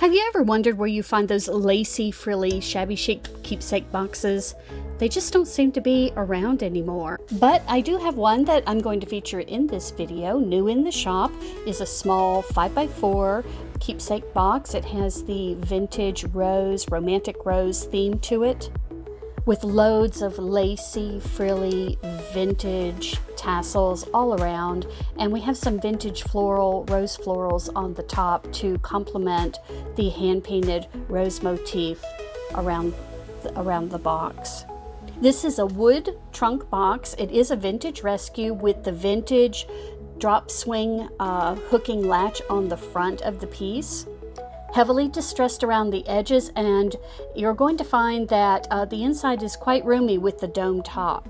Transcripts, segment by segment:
Have you ever wondered where you find those lacy, frilly, shabby chic keepsake boxes? They just don't seem to be around anymore. But I do have one that I'm going to feature in this video. New in the shop is a small 5x4 keepsake box. It has the vintage rose, romantic rose theme to it, with loads of lacy, frilly, vintage tassels all around. And we have some vintage rose florals on the top to complement the hand-painted rose motif around the box. This is a wood trunk box. It is a vintage rescue with the vintage drop swing hooking latch on the front of the piece. Heavily distressed around the edges, and you're going to find that the inside is quite roomy with the dome top.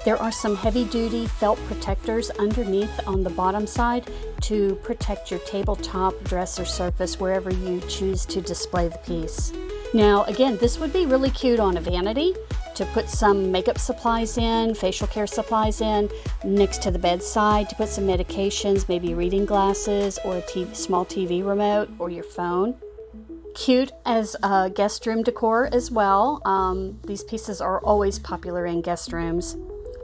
There are some heavy-duty felt protectors underneath on the bottom side to protect your tabletop, dresser surface, wherever you choose to display the piece. Now, again, this would be really cute on a vanity to put some makeup supplies in, facial care supplies in, next to the bedside to put some medications, maybe reading glasses or a small TV remote or your phone. Cute as a guest room decor as well. These pieces are always popular in guest rooms.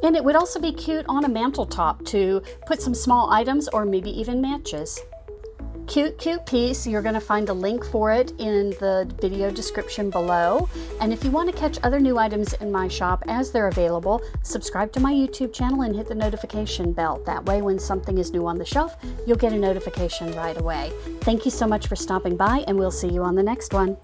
And it would also be cute on a mantle top to put some small items or maybe even matches. Cute piece. You're going to find a link for it in the video description below. And if you want to catch other new items in my shop as they're available, subscribe to my YouTube channel and hit the notification bell. That way, when something is new on the shelf, you'll get a notification right away. Thank you so much for stopping by, and we'll see you on the next one.